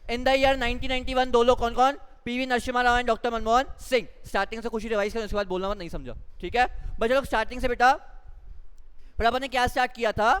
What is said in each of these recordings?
In the year 1991 दो लोग कौन कौन, PV Narasimha Rao and doctor Manmohan Singh. Starting से कुछ रिवाइज करें, उसके बाद बोलना मत, नहीं समझा, ठीक है बच्चे लोग। स्टार्टिंग से बेटा पर अपन ने क्या स्टार्ट किया था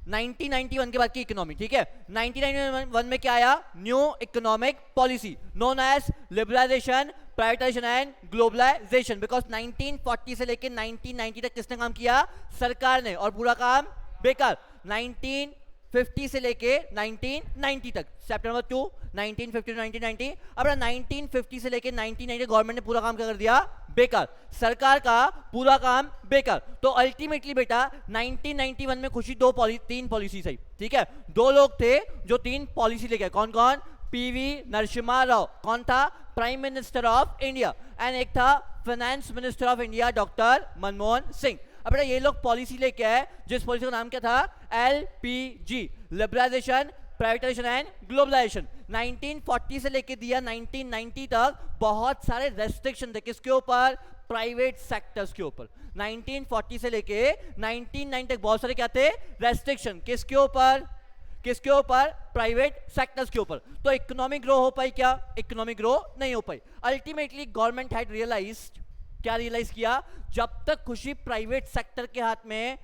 1991 के बाद की इकोनॉमी, ठीक है। 1991 में क्या आया, new economic policy known as liberalization, privatization and globalization. Because 1940 से लेकर 1990 तक किसने काम किया, सरकार ने, और पूरा काम बेकार। 1950 से लेके 1990 तक, चैप्टर नंबर 2 1950 to 1990। अब 1950 से लेके 1990 गवर्नमेंट ने पूरा काम क्या कर दिया, बेकार, सरकार का पूरा काम बेकार। तो अल्टीमेटली बेटा 1991 में खुशी तीन पॉलिसी सही, ठीक है। दो लोग थे जो तीन पॉलिसी लेके, कौन कौन, पीवी नरसिम्हा राव, कौन था, prime minister of India, and एक था finance minister of India doctor Manmohan Singh. अब बेटा ये लोग पॉलिसी लेके आए, जिस पॉलिसी का नाम क्या था, LPG, liberalization, privatization and globalization. 1940 से लेके दिया 1990 तक बहुत सारे रेस्ट्रिक्शन थे, किसके ऊपर, प्राइवेट सेक्टर्स के ऊपर। 1940 से लेके 1990 तक बहुत सारे क्या थे, रेस्ट्रिक्शन, किसके ऊपर, किसके ऊपर, प्राइवेट सेक्टर्स के ऊपर। तो इकोनॉमिक ग्रो हो पाई क्या, इकोनॉमिक ग्रो नहीं हो पाई। अल्टीमेटली गवर्नमेंट हैड रियलाइज्ड, क्या रियलाइज किया, जब तक खुशी प्राइवेट सेक्टर के हाथ में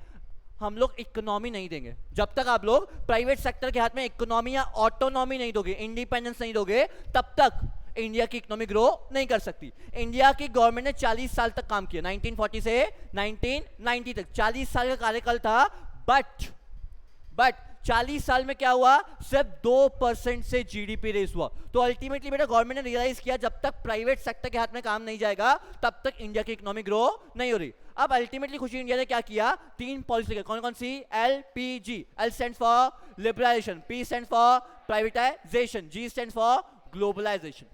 हम लोग इकोनॉमी नहीं देंगे, जब तक आप लोग प्राइवेट सेक्टर के हाथ में इकोनॉमी या ऑटोनॉमी नहीं दोगे, इंडिपेंडेंस नहीं दोगे, तब तक इंडिया की इकोनॉमी ग्रो नहीं कर सकती। इंडिया की गवर्नमेंट ने 40 साल तक काम किया, 1940 से 1990 तक 40 साल का कार्यकाल था। बट 40 साल में क्या हुआ, सिर्फ 2% से जीडीपी रेस हुआ। तो अल्टीमेटली बेटा गवर्नमेंट ने रियलाइज किया जब तक प्राइवेट सेक्टर के हाथ में काम नहीं जाएगा तब तक इंडिया की इकोनॉमी ग्रो नहीं हो रही। अब अल्टीमेटली खुशी इंडिया ने क्या किया, तीन पॉलिसी लेकर, कौन कौन सी, LPG, L stands for liberalization, P stands for privatization, G stands for globalization,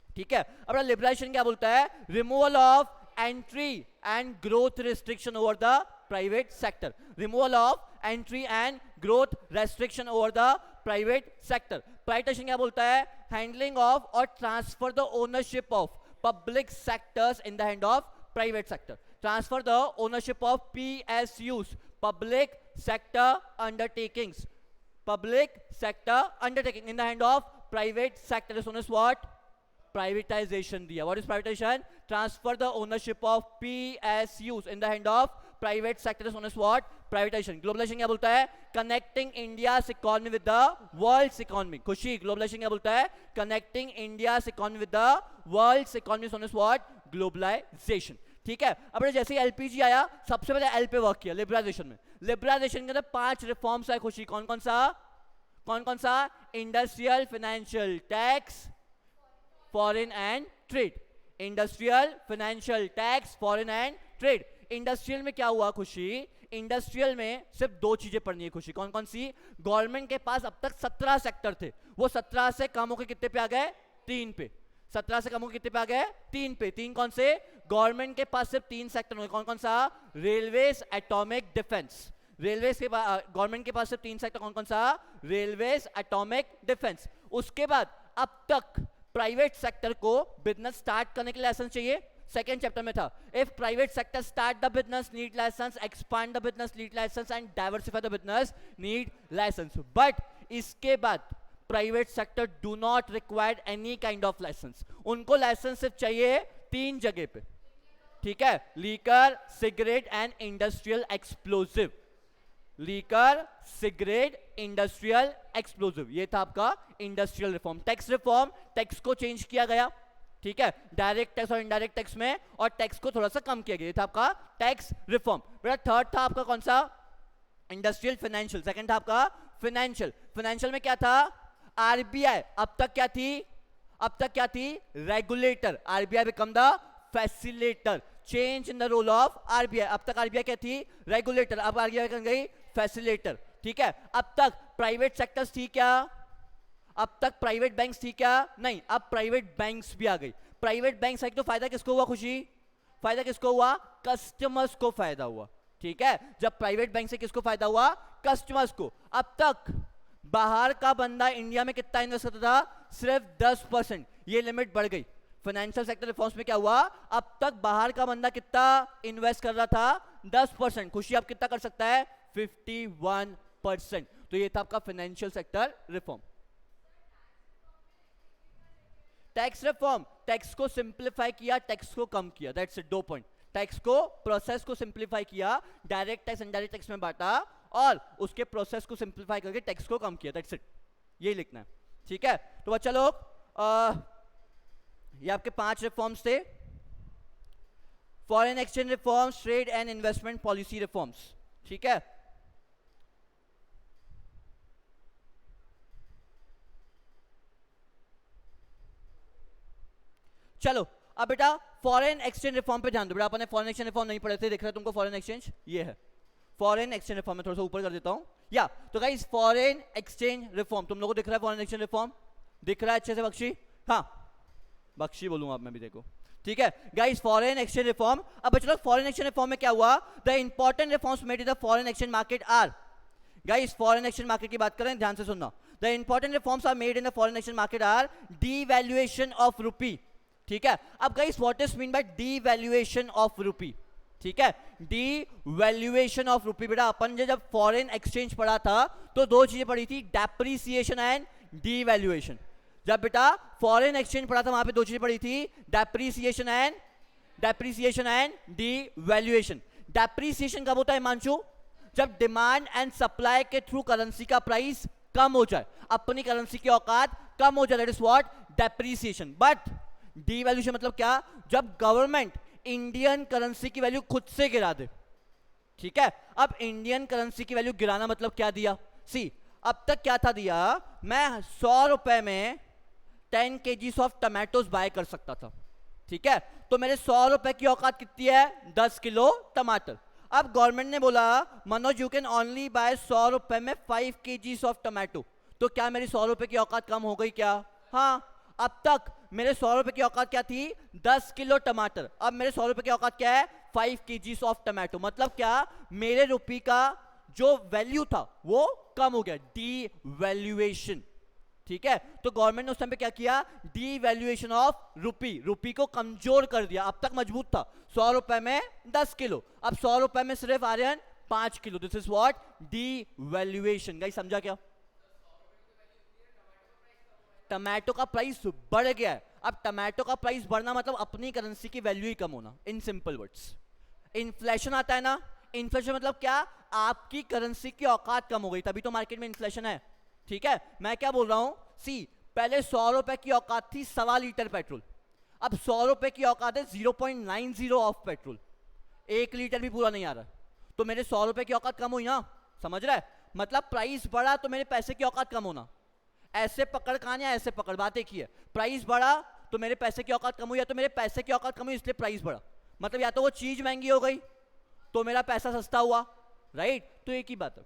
ठीक है। अब लिबरलाइजेशन क्या बोलता है, removal of entry and growth restriction over the private sector, removal of entry and growth restriction over the private sector. Privatization क्या बोलता है, handling of और transfer the ownership of public sectors in the hand of private sector, transfer the ownership of PSUs, public sector undertakings, public sector undertaking in the hand of private sector is known as what, privatization दिया। What is privatization, transfer the ownership of PSUs in the hand of private sector is known as what, privatization। Globalization क्या बोलता है, connecting India's economy with the world's economy. Khushi globalization क्या बोलता है, connecting India's economy with the world's economy is known as what, globalization, ठीक है। अब जैसे ही LPG आया सबसे पहले L पे वर्क किया, लिबरलाइजेशन में। लिबरलाइजेशन के अंदर 5 रिफॉर्म्स आए खुशी, कौन कौन सा, industrial, financial, tax, foreign and trade, industrial, financial, tax, foreign and trade. Industrial में क्या हुआ खुशी, इंडस्ट्रियल में सिर्फ 2 चीजें पढ़नी है खुशी, कौन कौन सी, गवर्नमेंट के पास अब तक 17 सेक्टर थे, वो 17 से कम होकर कितने पे आ गए, 3 पे। 17 से कम होकर कितने पे आ गए, 3 पे। 3 कौन से, गवर्नमेंट के पास सिर्फ 3 सेक्टर होंगे, कौन कौन सा, रेलवेज, एटॉमिक, डिफेंस। रेलवेज के गवर्नमेंट के पास सिर्फ 3 सेक्टर, कौन कौन सा, रेलवेज, एटॉमिक, डिफेंस। उसके बाद अब तक प्राइवेट सेक्टर को बिजनेस स्टार्ट करने के लिए लाइसेंस चाहिए, सेकेंड चैप्टर में था। If private sector start the business need licence, expand the business need licence and diversify the business need licence. But इसके बाद private sector do not required any kind of licence, उनको licence सिर्फ चाहिए 3 जगह पे, ठीक है, liquor, cigarette and industrial explosive. Liquor, cigarette, industrial explosive, ये था आपका industrial reform. Tax reform, tax को चेंज किया गया, ठीक है, डायरेक्ट टैक्स और इनडायरेक्ट टैक्स में, और टैक्स को थोड़ा सा कम किया गया, ये था आपका टैक्स रिफॉर्म। बेटा थर्ड था आपका कौन सा, इंडस्ट्रियल फाइनेंशियल। सेकंड था आपका फाइनेंशियल। फाइनेंशियल में क्या था, RBI अब तक क्या थी, regulator, RBI become the facilitator, change in the role of RBI। अब तक RBI क्या थी, रेगुलेटर, अब RBI बन गई फैसिलेटर, ठीक है। अब तक प्राइवेट सेक्टर्स थी क्या, अब तक प्राइवेट बैंक्स थी क्या, नहीं, अब प्राइवेट बैंक्स भी आ गई। प्राइवेट बैंक्स आई तो फायदा किसको हुआ खुशी, फायदा किसको हुआ, कस्टमर्स को फायदा हुआ, ठीक है। जब प्राइवेट बैंक से किसको फायदा हुआ, कस्टमर्स को। अब तक बाहर का बंदा इंडिया में कितना इन्वेस्ट करता था, सिर्फ 10%, ये लिमिट बढ़ गई। फाइनेंशियल सेक्टर रिफॉर्म्स में क्या हुआ, अब तक बाहर का बंदा कितना इन्वेस्ट कर रहा था, 10%, खुशी आप कितना कर सकता है, 51%। तो ये था आपका financial sector reform. Tax reform, tax को सिंप्लीफाई किया, टैक्स को कम किया, दैट्स इट, 2 पॉइंट। टैक्स को, प्रोसेस को सिंप्लीफाई किया, डायरेक्ट टैक्स इनडायरेक्ट टैक्स में बांटा और उसके प्रोसेस को सिंप्लीफाई करके टैक्स को कम किया, दैट्स इट, यही लिखना है, ठीक है। तो बच्चा लोग ये आपके 5 रिफॉर्म्स थे, foreign exchange reforms, trade and investment policy reforms, ठीक है। चलो अब बेटा फॉरेन एक्सचेंज रिफॉर्म पे ध्यान दो। बेटा अपन ने फॉरेन एक्सचेंज रिफॉर्म नहीं पढ़े थे, दिख रहा है तुमको फॉरेन एक्सचेंज, ये है फॉरेन एक्सचेंज रिफॉर्म। मैं थोड़ा सा ऊपर कर देता हूं, या तो गाइस फॉरेन एक्सचेंज रिफॉर्म तुम लोगों को दिख रहा है, फॉरेन एक्सचेंज रिफॉर्म दिख रहा है अच्छे से बख्शी? हाँ बख्शी बोलूंगा अब मैं भी, देखो ठीक है गाइस, फॉरेन एक्सचेंज रिफॉर्म। अब चलो फॉरेन एक्सचेंज रिफॉर्म में क्या हुआ, the important reforms made in the foreign exchange market are, guys foreign exchange market की बात करें, ध्यान से सुनना, the important reforms are made in the foreign exchange market are devaluation of rupee, ठीक है। अब guys what is mean by devaluation of rupee, ठीक है, डीवैल्यूएशन ऑफ रूपी। बेटा अपन ने जब फॉरेन एक्सचेंज पढ़ा था तो 2 चीजें पढ़ी थी, डेप्रिसिएशन एंड डीवैल्यूएशन। जब बेटा फॉरेन एक्सचेंज पढ़ा था वहां पे 2 चीजें पढ़ी थी, डेप्रिसिएशन एंड डीवैल्यूएशन। डेप्रिसिएशन कब होता है हिमांशु? जब डिमांड एंड सप्लाई के थ्रू करेंसी का प्राइस कम हो जाए, अपनी करेंसी की औकात कम हो जाए, that is what depreciation. But devaluation मतलब क्या? जब गवर्नमेंट इंडियन करेंसी की वैल्यू खुद से गिरा दे, ठीक है। अब इंडियन करेंसी की वैल्यू गिराना मतलब क्या दिया? सी अब तक क्या था दिया, मैं 100 रुपए में 10 kg ऑफ टमाटोज बाय कर सकता था, ठीक है। तो मेरे 100 रुपए की औकात कितनी है? 10 किलो टमाटर। अब गवर्नमेंट ने बोला Manoj you can only by 100 रुपए में 5 kg ऑफ टमाटो, तो क्या मेरी 100 रुपए की औकात कम हो गई क्या? हाँ, अब तक मेरे 100 रुपए की औकात क्या थी? 10 किलो टमाटर। अब मेरे 100 रुपए की औकात क्या है? 5 kg ऑफ टमाटो। मतलब क्या, मेरे रुपये का जो वैल्यू था वो कम हो गया, डीवैल्यूएशन, ठीक है। तो गवर्नमेंट ने उस टाइम पे क्या किया? डीवैल्यूएशन ऑफ रूपी, रूपी को कमजोर कर दिया। अब तक मजबूत था, 100 रुपए में 10 किलो, अब 100 रुपए में सिर्फ आ रहे हैं 5 kilo, this is what devaluation. Guys समझा क्या? टमाटो का प्राइस बढ़ गया है। अब टमाटो का प्राइस बढ़ना मतलब अपनी करेंसी की वैल्यू ही कम होना, इन सिंपल वर्ड्स। इन्फ्लेशन आता है ना, इन्फ्लेशन मतलब क्या? आपकी करेंसी की औकात कम हो गई, तभी तो मार्केट में इन्फ्लेशन है, ठीक है। मैं क्या बोल रहा हूं, सी पहले 100 रुपए की औकात थी 1.25 लीटर पेट्रोल, अब 100 रुपए की औकात है 0.90 ऑफ पेट्रोल, 1 लीटर भी पूरा नहीं आ रहा, तो मेरे 100 रुपए की औकात कम हुई ना, समझ रहा है? मतलब प्राइस बढ़ा तो मेरे पैसे की औकात कम होना, ऐसे पकड़ कान या ऐसे पकड़, बात एक ही है। प्राइस बढ़ा तो मेरे पैसे की औकात कम हुई, या तो मेरे पैसे की औकात कम हुई इसलिए प्राइस बढ़ा, मतलब या तो वो चीज महंगी हो गई तो मेरा पैसा सस्ता हुआ, राइट? तो एक ही बात है,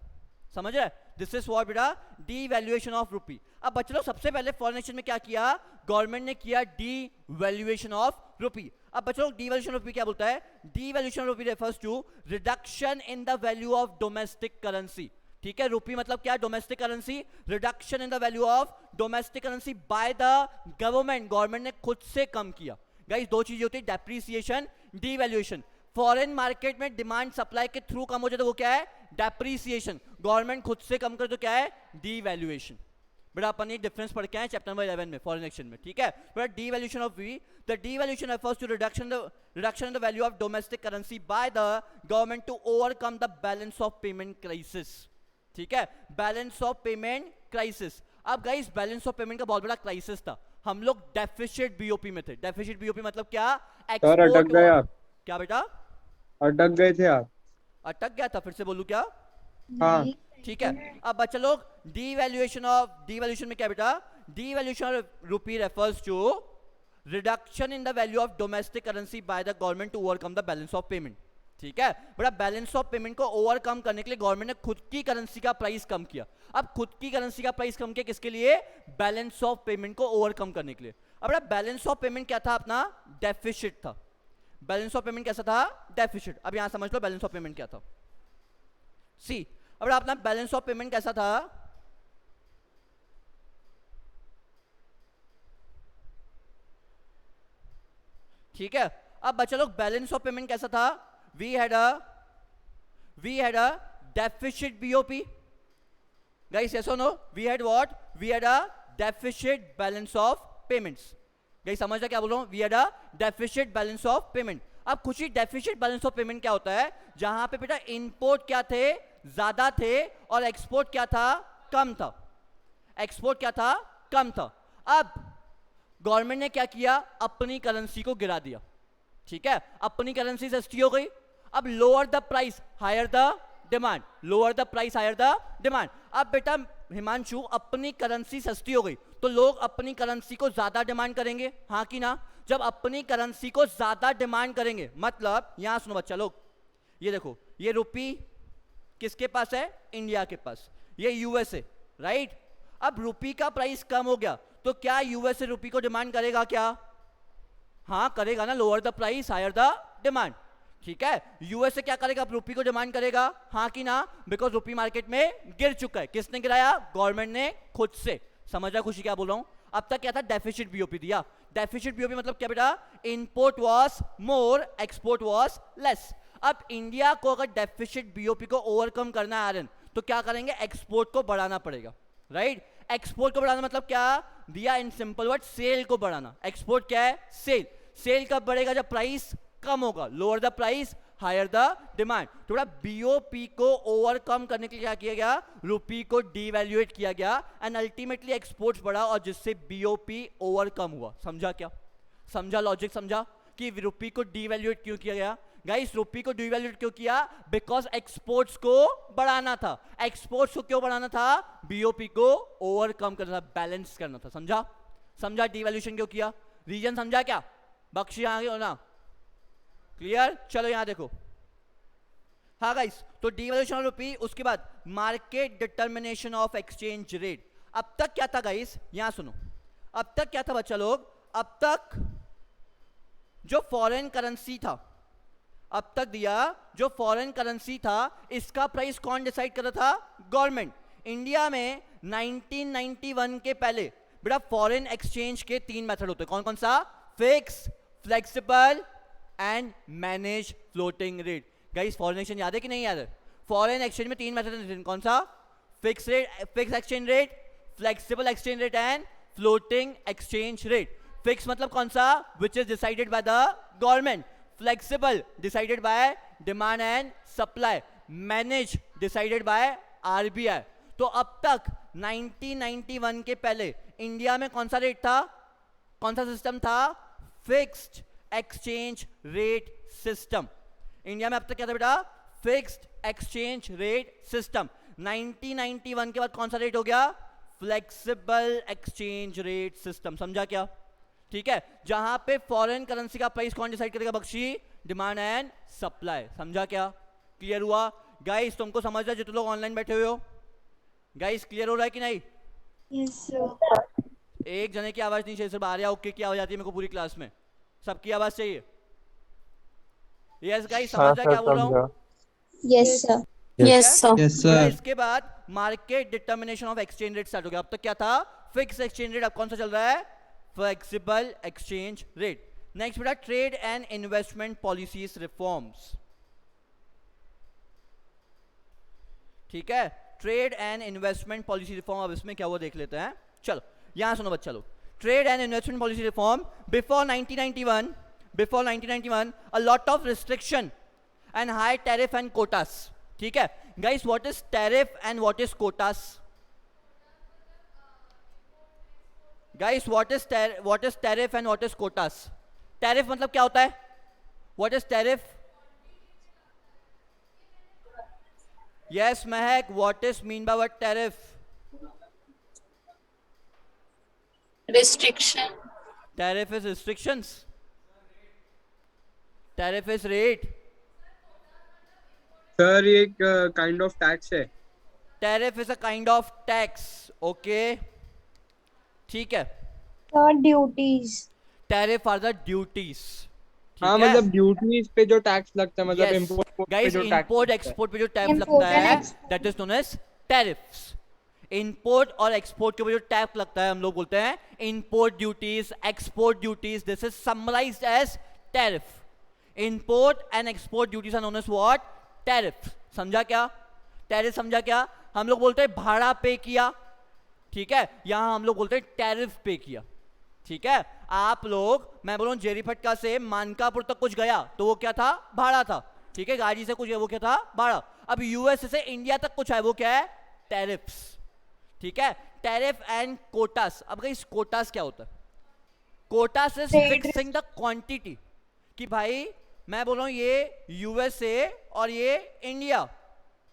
समझ रहे? दिस इज व्हाट बेटा डीवैल्यूएशन ऑफ रूपी। अब बच्चे लोग सबसे पहले फॉरेन एक्सचेंज में क्या किया? गवर्नमेंट ने किया डीवैल्यूएशन ऑफ रूपी। अब बच्चे लोग डीवैल्यूएशन ऑफ रूपी क्या बोलता है? Devaluation of rupee refers to reduction in the value of domestic currency, ठीक है। रूपी मतलब क्या? Domestic currency. Reduction in the value of domestic currency by the government, government ने खुद से कम किया। गाइस 2 चीजें होती है, डेप्रिसिएशन, डीवैल्यूएशन। फॉरेन मार्केट में डिमांड सप्लाई के थ्रू कम हो जाए तो वो क्या है? डेप्रिसिएशन। गवर्नमेंट खुद से कम करे तो क्या है? डीवैल्यूएशन। बेटा अपन ये डिफरेंस पढ़ के आए चैप्टर नंबर 11 में फॉरेन एक्सचेंज में, ठीक है। बेटा devaluation of we, the devaluation refers to reduction in the value of domestic currency by the government to overcome the balance of payment crisis, ठीक है। Balance of payment crisis. अब guys balance of payment का बहुत बड़ा crisis था, हम लोग deficit BOP में थे। डेफिसिट बीओपी मतलब क्या? सर अटक गए आप। क्या बेटा? अटक गए थे आप। अटक गया था, फिर से बोलूं क्या? हाँ ठीक है। अब बच्चा लोग डीवैल्यूएशन में क्या बेटा? Devaluation of rupee refers to reduction in the value of domestic currency by the government to overcome the balance of payment, ठीक है। बड़ा बैलेंस ऑफ पेमेंट को ओवरकम करने के लिए गवर्नमेंट ने खुद की करेंसी का प्राइस कम किया। अब खुद की करेंसी का प्राइस कम किया किसके लिए? बैलेंस ऑफ पेमेंट को ओवरकम करने के लिए। अब बड़ा बैलेंस ऑफ पेमेंट क्या था अपना? डेफिसिट था। बैलेंस ऑफ पेमेंट कैसा था? डेफिसिट। अब यहां समझ लो बैलेंस ऑफ पेमेंट क्या था। सी अब अपना बैलेंस ऑफ पेमेंट कैसा था? ठीक है। अब बच्चा लोग बैलेंस ऑफ पेमेंट कैसा था? we had a deficit BOP, guys, yes or no? We had what? We had a deficit balance of payments, गई समझ क्या बोल रहा हूँ, we had a deficit balance of payment. अब खुशी डेफिसिट बैलेंस ऑफ पेमेंट क्या होता है, जहां पे बेटा इनपुट क्या थे, ज्यादा थे, और एक्सपोर्ट क्या था, कम था। एक्सपोर्ट क्या था, कम था। अब गवर्नमेंट ने क्या किया, अपनी करेंसी को गिरा दिया, ठीक है, अपनी करेंसी सस्ती हो गई। अब lower the price higher the demand, lower the price higher the demand. अब बेटा हिमांशु, अपनी करेंसी सस्ती हो गई तो लोग अपनी करेंसी को ज्यादा डिमांड करेंगे, हाँ कि ना। जब अपनी करेंसी को ज्यादा डिमांड करेंगे, मतलब यहां सुनो बच्चा लोग, ये देखो, ये रुपी किसके पास है, इंडिया के पास, ये यूएसए, राइट। अब रुपी का प्राइस कम हो गया तो क्या यूएसए रुपी को डिमांड करेगा क्या, हाँ करेगा ना, lower the price higher the demand, ठीक है। यूएसए क्या करेगा, रुपी को डिमांड करेगा, हाँ कि ना, बिकॉज रुपी मार्केट में गिर चुका है। किसने गिराया, गवर्नमेंट ने खुद से। समझ रहा खुशी क्या बोल रहा हूं। अब तक क्या था, डेफिसिट बीओपी दिया। डेफिसिट बीओपी मतलब क्या बेटा, input was more, export was less. अब इंडिया को अगर डेफिसिट बीओपी को ओवरकम करना है आर्यन, तो क्या करेंगे, एक्सपोर्ट को बढ़ाना पड़ेगा, राइट। एक्सपोर्ट को बढ़ाना मतलब क्या दिया, इन सिंपल वर्ड, सेल को बढ़ाना। एक्सपोर्ट क्या है, सेल। सेल कब बढ़ेगा, जब प्राइस कम होगा, lower the price higher the demand. थोड़ा बीओपी को ओवरकम करने के लिए क्या किया गया, रुपी को डीवैल्यूएट किया गया, एंड अल्टीमेटली एक्सपोर्ट्स बढ़ा, और जिससे बीओपी ओवरकम हुआ। समझा क्या, समझा लॉजिक, समझा कि रुपी को डीवैल्यूएट क्यों किया गया। गाइस रुपी को डीवैल्यूएट क्यों किया, बिकॉज एक्सपोर्ट्स को बढ़ाना था। एक्सपोर्ट्स को क्यों बढ़ाना था, बीओपी को ओवरकम करना था, बैलेंस करना था। समझा, समझा डीवैल्यूएशन क्यों किया, रीजन समझा क्या, बख्शी आगे हो ना, क्लियर। चलो यहां देखो, हाँ गाइस, तो डीवैल्यूएशन ऑफ रुपी, उसके बाद market determination of exchange rate. अब तक क्या था गाइस, यहां सुनो, अब तक क्या था बच्चा लोग, अब तक जो फॉरेन करेंसी था, अब तक दिया जो फॉरेन करेंसी था, इसका प्राइस कौन डिसाइड कर रहा था, गवर्नमेंट। इंडिया में 1991 के पहले बेटा फॉरेन एक्सचेंज के 3 मेथड होते हैं, कौन कौन सा, fix, flexible and manage floating rate. Guys foreign exchange याद है कि नहीं याद है, फॉरेन एक्सचेंज में 3 मेथड हैं, कौन सा, fix rate, fix exchange rate, flexible exchange rate and floating exchange rate. Fix मतलब कौन सा, which is decided by the government. Flexible decided by demand and supply. Manage decided by RBI. तो अब तक 1991 के पहले इंडिया में कौन सा रेट था, कौन सा सिस्टम था, fixed exchange rate system. India में अब तक क्या था बेटा, फिक्स्ड एक्सचेंज रेट सिस्टम। 1991 के बाद कौन सा रेट हो गया, फ्लेक्सिबल एक्सचेंज रेट सिस्टम। समझा क्या, ठीक है, जहां पे फॉरेन करेंसी का प्राइस कौन डिसाइड करेगा, बख्शी, डिमांड एंड सप्लाई। समझा क्या, क्लियर हुआ गाइस, तुमको समझ रहा है जितने लोग ऑनलाइन बैठे हुए हो, गाइस क्लियर हो रहा है कि नहीं। Yes, sir. एक जने की आवाज नहीं चाहिए, सिर्फ आर्या ओके की आवाज आती है मेरे को पूरी क्लास में, सबकी आवाज चाहिए। यस गाइस, समझ रहा है क्या बोल रहा हूँ। Yes, sir. Yes, sir. Yes, फिर sir. इसके बाद market determination of exchange rate start हो गया। अब तक क्या था, फिक्स एक्सचेंज रेट, अब कौन सा चल रहा है, फ्लेक्सिबल एक्सचेंज रेट। नेक्स्ट बेटा trade and investment policies reforms, ठीक है, trade and investment policy reform. अब इसमें क्या हुआ देख लेते हैं, चलो यहां सुनो बच्चा लोग। Trade and investment policy reform, before 1991 a lot of restriction and high tariff and quotas, ठीक है guys. What is tariff and what is quotas, guys what is tariff and what is quotas. Tariff मतलब क्या होता है, what is tariff, yes Mehak, what is mean by what tariff, Restriction. Tariff is restrictions, tariff is rate, sir ये एक kind of tax है। Tariff is a kind of tax, okay ठीक है। Sir, duties. Tariff are the duties, हाँ मतलब duties पे जो tax लगता है, मतलब इम्पोर्ट पे गाइस, जो टैक्स इंपोर्ट एक्सपोर्ट पे जो टैक्स Import लगता and है export. That is known as tariffs. Import और एक्सपोर्ट के ऊपर जो टैक्स लगता है हम लोग बोलते हैं import duties, export duties, this is summarised as tariff. Import and export duties are known as what, tariff. समझा क्या, टैरिफ समझा क्या, हम लोग बोलते हैं भाड़ा पे किया, ठीक है, यहां हम लोग बोलते हैं टैरिफ पे किया। ठीक है, आप लोग, मैं बोलूँ जेरी फटका से मानकापुर तक कुछ गया तो वो क्या था, भाड़ा था, ठीक है, गाड़ी से कुछ वो क्या था, भाड़ा। अब यूएस से इंडिया तक कुछ है, वो क्या है, टैरिफ्स, ठीक है, टैरिफ एंड कोटास। अब इस कोटास क्या होता है, quotas is fixing the quantity, कि भाई मैं बोल रहा हूँ ये यूएसए और ये इंडिया,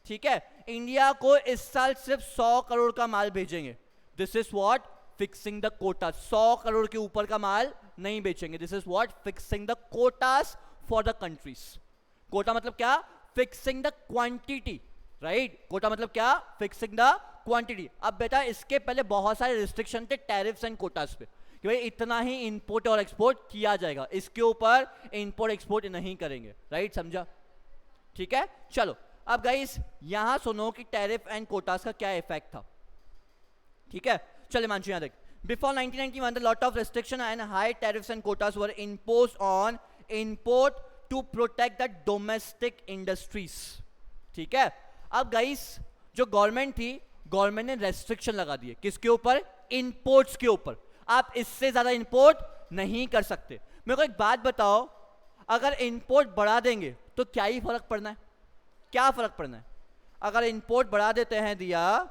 ठीक है, इंडिया को इस साल सिर्फ 100 करोड़ का माल भेजेंगे, this is what fixing the quota, 100 crore के ऊपर का माल नहीं बेचेंगे, this is what fixing the quotas for the countries. Quota मतलब क्या, fixing the quantity, right, quota मतलब क्या, फिक्सिंग द क्वांटिटी। अब बेटा इसके पहले बहुत सारे रिस्ट्रिक्शन थे टैरिफ्स एंड कोटास पे, कि भाई इतना ही इंपोर्ट और एक्सपोर्ट किया जाएगा, इसके ऊपर इंपोर्ट एक्सपोर्ट नहीं करेंगे, राइट, समझा, ठीक है। चलो अब गाइस यहां सुनो कि टैरिफ एंड कोटास का क्या इफेक्ट था, ठीक है। चले मानचू यहां देख, before 1991 the lot of restriction and high tariffs and quotas were imposed on import to protect the domestic industries, ठीक है। अब गाइस जो गवर्नमेंट थी, गवर्नमेंट ने रेस्ट्रिक्शन लगा दिए, किसके ऊपर, इंपोर्ट्स के ऊपर, आप इससे ज्यादा इंपोर्ट नहीं कर सकते। मेरे को एक बात बताओ, अगर इंपोर्ट बढ़ा देंगे तो क्या ही फर्क पड़ना है, क्या फर्क पड़ना है, अगर इंपोर्ट बढ़ा देते हैं दिया,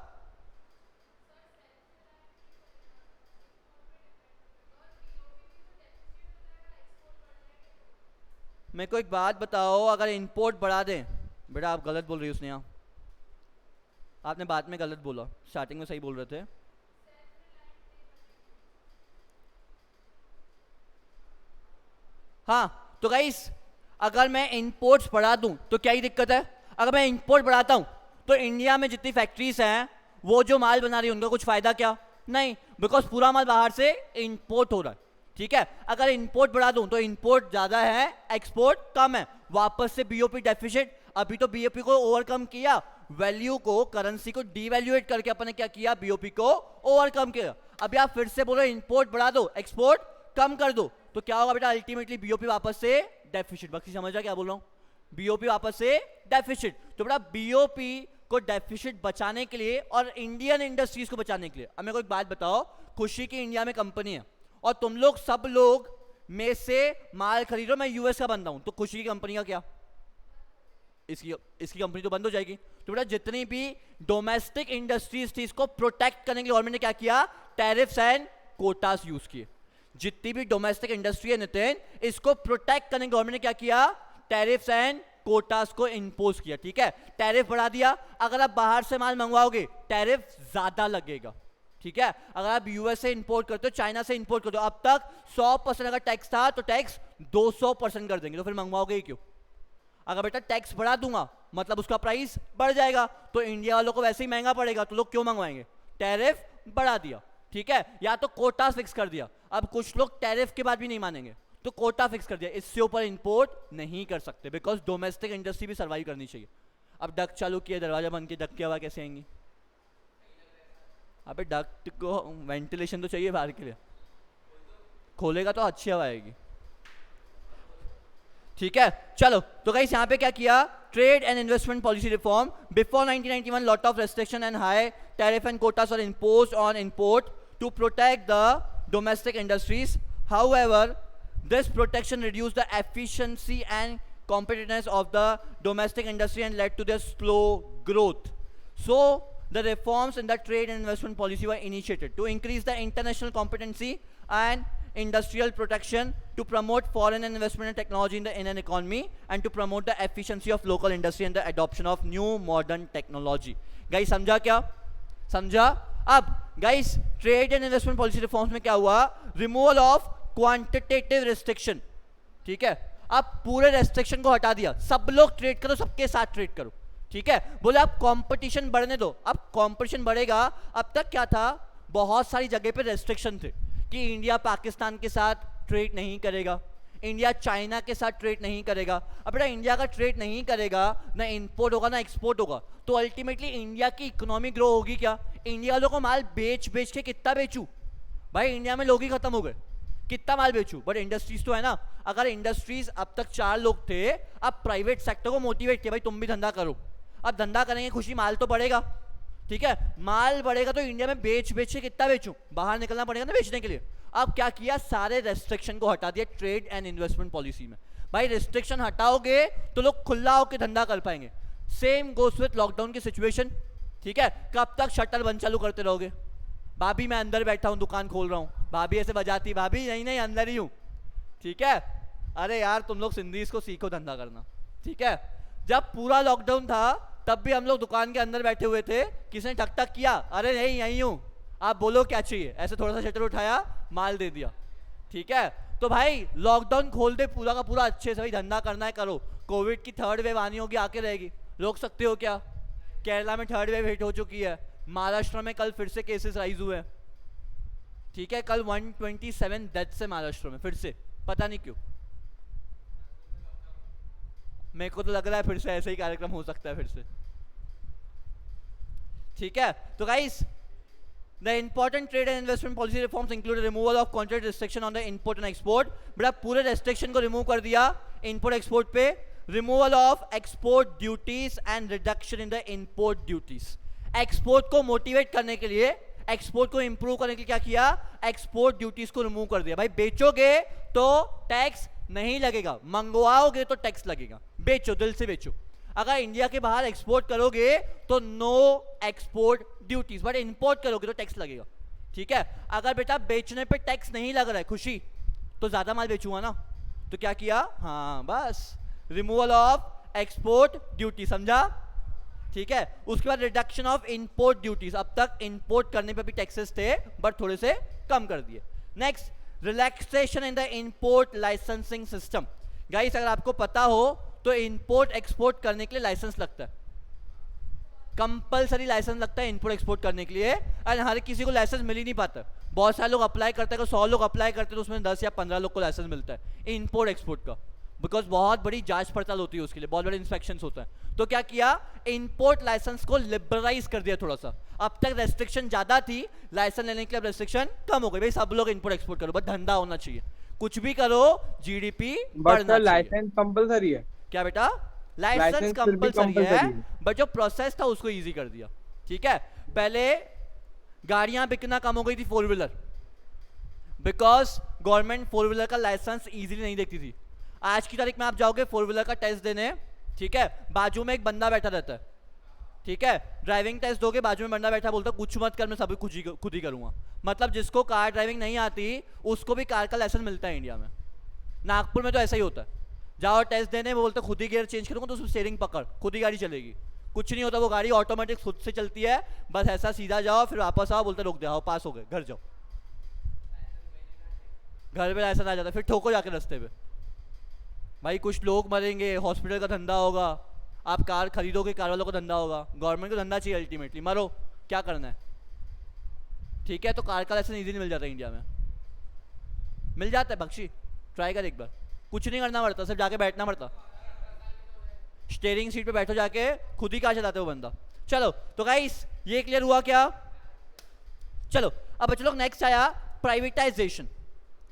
मेरे को एक बात बताओ, अगर इंपोर्ट बढ़ा दें, बेटा आप गलत बोल रही हो, उसने यहाँ आपने बाद में गलत बोला, स्टार्टिंग में सही बोल रहे थे। हाँ तो गाइस अगर मैं इंपोर्ट्स बढ़ा दूं तो क्या ही दिक्कत है, अगर मैं इंपोर्ट बढ़ाता हूं तो इंडिया में जितनी फैक्ट्रीज हैं वो जो माल बना रही है उनका कुछ फायदा क्या, नहीं, बिकॉज पूरा माल बाहर से इंपोर्ट हो रहा है, ठीक है। अगर इंपोर्ट बढ़ा दूं तो इंपोर्ट ज्यादा है, एक्सपोर्ट कम है, वापस से बीओपी डेफिसिट। अभी तो बीओपी को ओवरकम किया, वैल्यू को, करेंसी को डीवैल्यूएट करके अपन ने क्या किया, बीओपी को ओवरकम किया। अभी आप फिर से बोलो इंपोर्ट बढ़ा दो, एक्सपोर्ट कम कर दो, तो क्या होगा बेटा, अल्टीमेटली बीओपी वापस से डेफिसिट। बाकी समझ रहा क्या बोल रहा हूँ, बीओपी वापस से डेफिसिट। तो बेटा बीओपी को डेफिसिट बचाने के लिए और इंडियन इंडस्ट्रीज को बचाने के लिए, अब मेरे को एक बात बताओ, खुशी की इंडिया में कंपनी है और तुम लोग सब लोग में से माल खरीदो, मैं यूएस का बंदा हूं, तो खुशी की कंपनी का क्या, इसकी कंपनी तो बंद हो जाएगी। तो बेटा जितनी भी डोमेस्टिक इंडस्ट्रीज थी इसको प्रोटेक्ट करने के लिए गवर्नमेंट ने क्या किया, टैरिफ्स एंड कोटास यूज किए। जितनी भी डोमेस्टिक इंडस्ट्री है नितिन, इसको प्रोटेक्ट करने गवर्नमेंट ने क्या किया, टैरिफ्स एंड कोटास को इंपोज किया, ठीक है। टैरिफ बढ़ा दिया, अगर आप बाहर से माल मंगवाओगे टैरिफ ज्यादा लगेगा, ठीक है। अगर आप यूएस से इंपोर्ट करते हो, चाइना से इंपोर्ट करते हो, अब तक 100% अगर टैक्स था तो टैक्स 200% कर देंगे, तो फिर मंगवाओगे ही क्यों। अगर बेटा टैक्स बढ़ा दूंगा मतलब उसका प्राइस बढ़ जाएगा, तो इंडिया वालों को वैसे ही महंगा पड़ेगा, तो लोग क्यों मंगवाएंगे, टैरिफ बढ़ा दिया, ठीक है। या तो कोटा फिक्स कर दिया, अब कुछ लोग टैरिफ के बाद भी नहीं मानेंगे, तो कोटा फिक्स कर दिया, इससे ऊपर इंपोर्ट नहीं कर सकते, बिकॉज डोमेस्टिक इंडस्ट्री भी सर्वाइव करनी चाहिए। अब डक चालू किया, दरवाजा बंद किया, डक की हवा कैसे आएंगी, अबे डक्ट को वेंटिलेशन तो चाहिए बाहर के लिए, खोलेगा तो अच्छी हवा आएगी, ठीक है। चलो तो गाइस यहाँ पे क्या किया, trade and investment policy reform, before 1991 lot of restriction and high tariff and quotas are imposed on import to protect the domestic industries, however this protection reduced the efficiency and competitiveness of the domestic industry and led to their slow growth. So the reforms in the trade and investment policy were initiated to increase the international competency and industrial protection, to promote foreign investment and technology in the Indian economy, and to promote the efficiency of local industry and the adoption of new modern technology. Guys समझा क्या, समझा। अब guys trade and investment policy reforms में क्या हुआ, removal of quantitative restriction, ठीक है। अब पूरे रेस्ट्रिक्शन को हटा दिया, सब लोग ट्रेड करो, सबके साथ ट्रेड करो, ठीक है। बोले अब कंपटीशन बढ़ने दो, अब कंपटीशन बढ़ेगा। अब तक क्या था, बहुत सारी जगह पे रेस्ट्रिक्शन थे कि इंडिया पाकिस्तान के साथ ट्रेड नहीं करेगा, इंडिया चाइना के साथ ट्रेड नहीं करेगा। अब बेटा इंडिया का ट्रेड नहीं करेगा, ना इंपोर्ट होगा ना एक्सपोर्ट होगा, तो अल्टीमेटली इंडिया की इकोनॉमी ग्रो होगी क्या, इंडिया वालों को माल बेच बेच के कितना बेचू भाई, इंडिया में लोग ही खत्म हो गए, कितना माल बेचूं, बट इंडस्ट्रीज तो है ना। अगर इंडस्ट्रीज अब तक 4 लोग थे, अब प्राइवेट सेक्टर को मोटिवेट किया, भाई तुम भी धंधा करो, अब धंधा करेंगे खुशी, माल तो बढ़ेगा, ठीक है। माल बढ़ेगा तो इंडिया में बेच बेच के कितना बेचूं, बाहर निकलना पड़ेगा ना बेचने के लिए। अब क्या किया, सारे रेस्ट्रिक्शन को हटा दिया ट्रेड एंड इन्वेस्टमेंट पॉलिसी में। भाई रिस्ट्रिक्शन हटाओगे तो लोग खुला होकर धंधा कर पाएंगे। सेम गोस विथ लॉकडाउन की सिचुएशन, ठीक है। कब तक शटर बंद चालू करते रहोगे? भाभी मैं अंदर बैठा हूँ, दुकान खोल रहा हूँ, भाभी ऐसे बजाती, भाभी नहीं नहीं अंदर ही हूँ, ठीक है। अरे यार तुम लोग सिंधी इसको सीखो धंधा करना, ठीक है। जब पूरा लॉकडाउन था तब भी हम लोग दुकान के अंदर बैठे हुए थे, किसने ठक ठक किया, अरे नहीं यहीं हूँ, आप बोलो क्या चाहिए, ऐसे थोड़ा सा शटर उठाया, माल दे दिया, ठीक है। तो भाई लॉकडाउन खोल दे पूरा का पूरा, अच्छे से भाई धंधा करना है करो। कोविड की थर्ड वेव आनी होगी, आके रहेगी, रोक सकते हो क्या? केरला में थर्ड वेव हिट हो चुकी है, महाराष्ट्र में कल फिर से केसेस राइज हुए हैं, ठीक है। कल 127 डेथ्स है महाराष्ट्र में फिर से, पता नहीं क्यों। मेरे को तो लग रहा है फिर से ऐसे ही कार्यक्रम हो सकता है फिर से, ठीक है। तो guys the important trade and investment policy reforms include removal of contract restriction on the import and export। बड़ा पूरे restriction को remove कर दिया import export पे, removal of export duties and reduction in the import duties। export को motivate करने के लिए, export को improve करने के लिए क्या किया, export duties को remove कर दिया। भाई बेचोगे तो टैक्स नहीं लगेगा, मंगवाओगे तो टैक्स लगेगा, बेचो दिल से बेचो। अगर इंडिया के बाहर एक्सपोर्ट करोगे तो no export duties, but import करोगे तो टैक्स लगेगा, ठीक है। अगर बेटा बेचने पे टैक्स नहीं लग रहा है, खुशी, तो ज्यादा माल बेचूंगा ना, तो क्या किया, हाँ बस रिमूवल ऑफ एक्सपोर्ट ड्यूटी, समझा, ठीक है। उसके बाद रिडक्शन ऑफ इंपोर्ट ड्यूटीज, अब तक इंपोर्ट करने पे भी टैक्सेस थे बट थोड़े से कम कर दिए। Next relaxation in the import licensing system. Guys अगर आपको पता हो तो इंपोर्ट एक्सपोर्ट करने के लिए लाइसेंस लगता है, कंपलसरी लाइसेंस लगता है इंपोर्ट एक्सपोर्ट करने के लिए, और हर किसी को लाइसेंस मिल ही नहीं पाता। बहुत सारे लोग अप्लाई करते हैं, 100 लोग अप्लाई करते हैं तो उसमें 10 या 15 लोग को लाइसेंस मिलता है इंपोर्ट एक्सपोर्ट का, बिकॉज बहुत बड़ी जांच पड़ताल होती है उसके लिए, बहुत बड़े इंस्पेक्शंस होता है। तो क्या किया, इंपोर्ट लाइसेंस को लिबरलाइज कर दिया थोड़ा सा। अब तक रेस्ट्रिक्शन ज्यादा थी, लाइसेंस लेने के लिए रेस्ट्रिक्शन कम हो गई। भाई सब लोग इंपोर्ट एक्सपोर्ट करो, बस धंधा होना चाहिए, कुछ भी करो, जीडीपी बढ़ना चाहिए। लाइसेंस कंपलसरी है क्या बेटा, लाइसेंस कंपलसरी है, बट जो प्रोसेस था उसको इजी कर दिया, ठीक है। पहले गाड़ियां बिकना कम हो गई थी, 4 व्हीलर, बिकॉज गवर्नमेंट 4 व्हीलर का लाइसेंस इजीली नहीं देखती थी। आज की तारीख में आप जाओगे 4 व्हीलर का टेस्ट देने, ठीक है, बाजू में एक बंदा बैठा रहता है, ठीक है। ड्राइविंग टेस्ट दोगे, बाजू में बंदा बैठा, बोलता कुछ मत कर, मैं सब खुद ही करूंगा। मतलब जिसको कार ड्राइविंग नहीं आती उसको भी कार का लाइसेंस मिलता है इंडिया में। नागपुर में तो ऐसा ही होता है, जाओ टेस्ट देने, वो बोलते खुद ही गियर चेंज करूंगा तो उसमें स्टीयरिंग पकड़, खुद ही गाड़ी चलेगी, कुछ नहीं होता, वो गाड़ी ऑटोमेटिक खुद से चलती है, बस ऐसा सीधा जाओ फिर वापस आओ, बोलते रुक जाओ, पास हो गए, घर जाओ। घर पे लाइसेंस आ जाता है, फिर ठोको जाके रास्ते पे। भाई कुछ लोग मरेंगे, हॉस्पिटल का धंधा होगा, आप कार खरीदोगे, कार वालों का धंधा होगा, गवर्नमेंट को धंधा चाहिए अल्टीमेटली, मरो, क्या करना है, ठीक है। तो कार का लाइसेंस इजीली मिल जाता है इंडिया में, मिल जाता है बख्शी, ट्राई कर एक बार, कुछ नहीं करना पड़ता, सिर्फ जाके बैठना पड़ता, स्टीयरिंग सीट पे बैठो जाके, खुद ही कार चलाते हो बंदा। चलो तो गाइस ये क्लियर हुआ क्या? चलो अब बच्चे लोग नेक्स्ट आया प्राइवेटाइजेशन,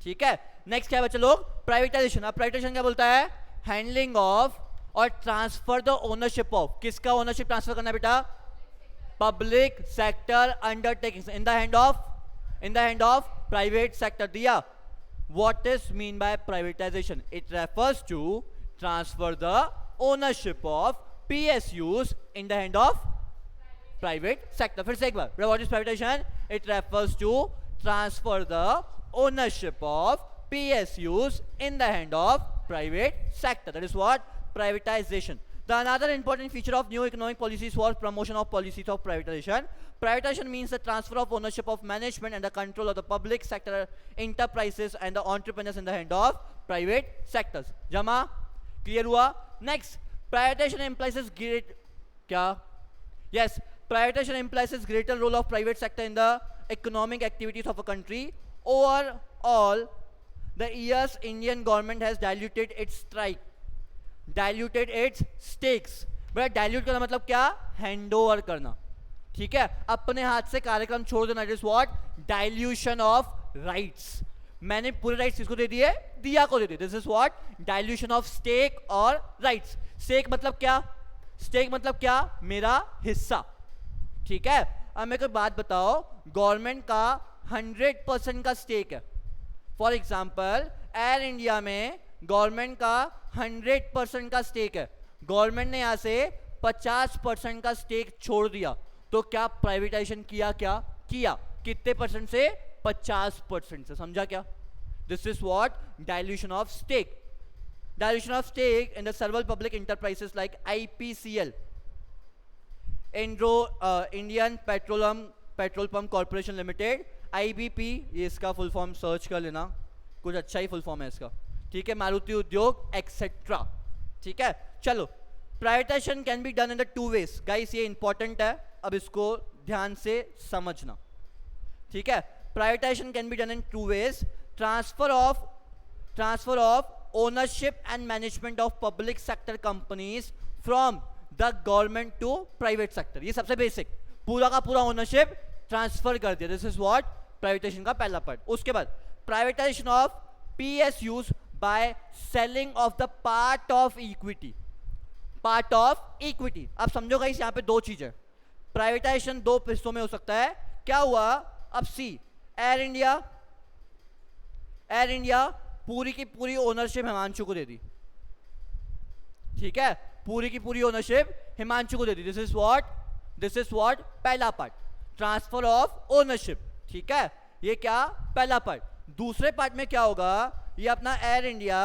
ठीक है। नेक्स्ट क्या है बच्चे लोग, प्राइवेटाइजेशन। अब प्राइवेटाइजेशन क्या बोलता है, हैंडलिंग ऑफ और ट्रांसफर द ओनरशिप ऑफ, किसका ओनरशिप ट्रांसफर करना है बेटा, public sector undertakings in the hand of private sector. दिया, what is mean by privatization? It refers to transfer the ownership of PSUs in the hand of private sector। फिर से एक बार, what is privatization? It refers to transfer the ownership of PSUs in the hand of private sector. That is what privatization. The another important feature of new economic policies was promotion of policies of privatization. Privatization means the transfer of ownership of management and the control of the public sector enterprises and the entrepreneurs in the hand of private sectors. जमा clear हुआ? Next, privatization implies great क्या? Yes, privatization implies greater role of private sector in the economic activities of a country. Overall, the years Indian government has diluted its stakes। बड़ा dilute करना मतलब क्या, hand over करना, ठीक है, अपने हाथ से कार्यक्रम छोड़ देना। It is what, dilution of rights. मैंने पूरे राइट्स किसको दे दिए, दिया को दे दिए। This is what, dilution of stake और राइट्स। स्टेक मतलब क्या, स्टेक मतलब क्या, मेरा हिस्सा, ठीक है। अब मेरे को बात बताओ, गवर्नमेंट का 100% का स्टेक है, फॉर एग्जाम्पल एयर इंडिया में गवर्नमेंट का 100% का स्टेक है, गवर्नमेंट ने यहाँ से 50% का स्टेक छोड़ दिया, तो क्या प्राइवेटाइजेशन किया? क्या किया? कितने परसेंट से? 50% से। समझा क्या? This is what dilution of stake. Dilution of stake in the several public enterprises like IPCL, Indian Petrol Pump Corporation Limited, IBP, ये इसका फुल फॉर्म सर्च कर लेना, कुछ अच्छा ही फुल फॉर्म है इसका, ठीक है, मारुति उद्योग एक्सेट्रा. ठीक है, चलो. Privatisation can be done in the 2 ways. Guys ये इंपॉर्टेंट है, अब इसको ध्यान से समझना. ठीक है, privatisation can be done in 2 ways. Transfer of ownership and management of public sector companies from the government to private sector. ये सबसे बेसिक, पूरा का पूरा ओनरशिप ट्रांसफर कर दिया. दिस इज व्हाट प्राइवेटाइजेशन का पहला पार्ट. उसके बाद privatisation of PSUs by selling of the part of equity. Part of equity, अब समझो गाइस यहाँ पे 2 चीजें. प्राइवेटाइजेशन 2 हिस्सों में हो सकता है. क्या हुआ? अब सी, एयर इंडिया पूरी की पूरी ओनरशिप हिमांशु को दे दी. ठीक है, पूरी की पूरी ओनरशिप हिमांशु को दे दी. दिस इज व्हाट पहला पार्ट, ट्रांसफर ऑफ ओनरशिप. ठीक है, ये क्या? पहला पार्ट. दूसरे पार्ट में क्या होगा? ये अपना एयर इंडिया,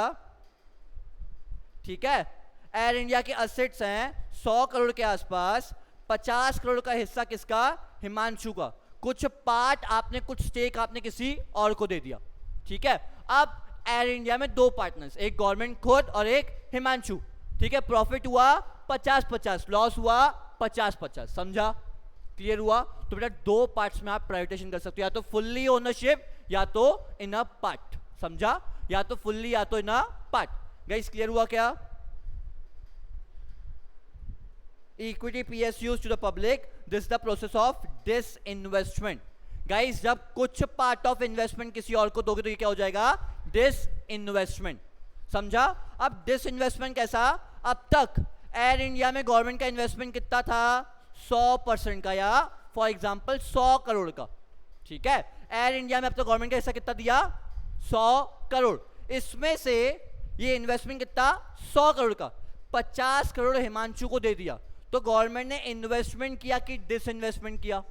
ठीक है, एयर इंडिया के असेट्स हैं 100 करोड़ के आसपास. 50 करोड़ का हिस्सा किसका? हिमांशु का. कुछ पार्ट आपने, कुछ स्टेक आपने किसी और को दे दिया. ठीक है, अब एयर इंडिया में 2 पार्टनर्स, एक गवर्नमेंट खुद और एक हिमांशु. ठीक है, प्रॉफिट हुआ 50-50, लॉस हुआ 50-50. समझा? क्लियर हुआ? तो बेटा 2 पार्ट्स में आप प्राइवेटाइजेशन कर सकते हो, या तो फुल्ली ओनरशिप या तो इन अ पार्ट. समझा? या तो फुल्ली या तो in a part. Guys clear हुआ क्या? Equity PSUs to the public, this the process of disinvestment. Guys जब कुछ पार्ट ऑफ इन्वेस्टमेंट किसी और को दोगे तो ये क्या हो जाएगा? डिसइन्वेस्टमेंट. समझा? अब डिसइन्वेस्टमेंट कैसा? अब तक एयर इंडिया में गवर्नमेंट का इन्वेस्टमेंट कितना था? 100% का, या फॉर एग्जांपल 100 करोड़ का. ठीक है, एयर इंडिया में अब तक गवर्नमेंट का हिस्सा कितना दिया? 100 करोड़. इसमें से ये इन्वेस्टमेंट कितना? 100 करोड़ का. 50 करोड़ हिमांशु को दे दिया. तो गवर्नमेंट ने इन्वेस्टमेंट किया कि डिसइन्वेस्टमेंट किया?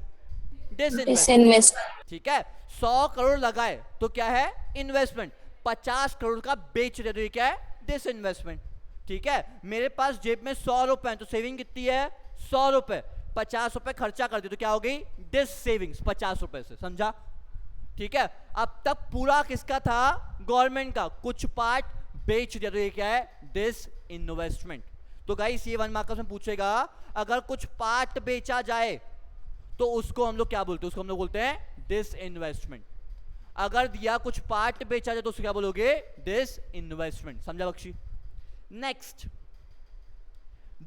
डिसइन्वेस्ट. ठीक है, 100 करोड़ लगाए तो क्या है? इन्वेस्टमेंट. 50 करोड़ का बेच रहे तो ये क्या है? डिसइन्वेस्टमेंट. ठीक है, मेरे पास जेब में 100 रुपए हैं तो सेविंग कितनी है? 100 रुपए. 50 रुपए खर्चा कर दिए तो क्या हो गई? डिस सेविंग्स 50 रुपए से. समझा? ठीक है, अब तक पूरा किसका था? गवर्नमेंट का. कुछ पार्ट बेच दिया तो ये क्या है? Dish investment. तो गाइस ये 1 मार्क्स में पूछेगा, अगर कुछ पार्ट बेचा जाए तो उसको हम लोग क्या बोलते हैं? उसको हम लोग बोलते हैं डिसइन्वेस्टमेंट. अगर दिया कुछ पार्ट बेचा जाए तो उसको क्या बोलोगे? डिसइन्वेस्टमेंट. समझा Bakshi? Next,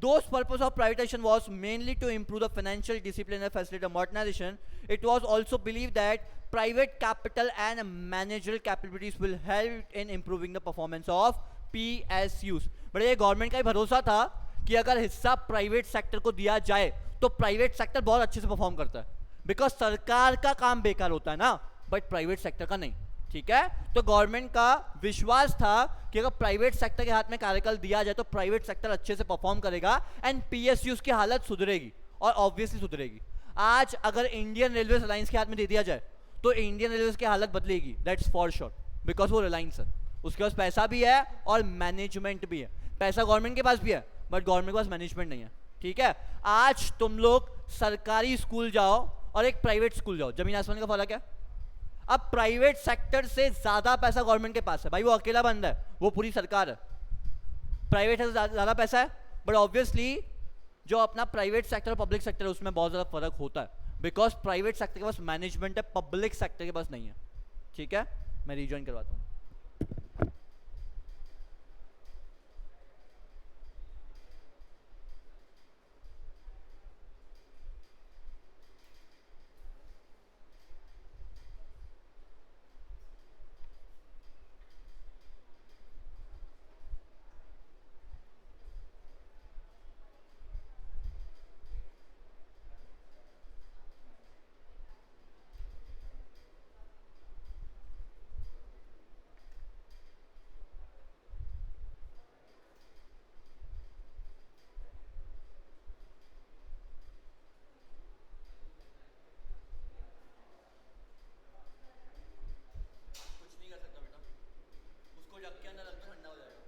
those purpose of privatization was mainly to improve the financial discipline and facilitate the modernization. It was also believed that private capital and managerial capabilities will help in improving the performance of PSUs. बड़े ये government का ही भरोसा था कि अगर हिस्सा private sector को दिया जाए तो प्राइवेट सेक्टर बहुत अच्छे से परफॉर्म करता है. बिकॉज सरकार का काम बेकार होता है ना, बट प्राइवेट सेक्टर का नहीं. ठीक है, तो गवर्नमेंट का विश्वास था कि अगर प्राइवेट सेक्टर के हाथ में कार्यकाल दिया जाए तो प्राइवेट सेक्टर अच्छे से परफॉर्म करेगा एंड PSUs की हालत सुधरेगी, और ऑब्वियसली सुधरेगी. आज अगर इंडियन रेलवे अलायंस के हाथ में दे दिया जाए तो इंडियन रेलवे की हालत बदलेगी. दैट्स फॉर श्योर, बिकॉज वो रिलायंस है, उसके पास पैसा भी है और मैनेजमेंट भी है. पैसा गवर्नमेंट के पास भी है बट गवर्नमेंट के पास मैनेजमेंट नहीं है. ठीक है, आज तुम लोग सरकारी स्कूल जाओ और एक प्राइवेट स्कूल जाओ, जमीन आसमान का फर्क है. अब प्राइवेट सेक्टर से ज्यादा पैसा गवर्नमेंट के पास है. भाई वो अकेला बंदा है, वो पूरी सरकार है. प्राइवेट है तो ज्यादा पैसा है, बट ऑब्वियसली जो अपना प्राइवेट सेक्टर और पब्लिक सेक्टर है उसमें बहुत ज्यादा फर्क होता है. बिकॉज प्राइवेट सेक्टर के पास मैनेजमेंट है, पब्लिक सेक्टर के पास नहीं है. ठीक है, मैं रिजॉइन करवाता हूँ. जग के अंदर रख दो, ठंडा हो जाएगा।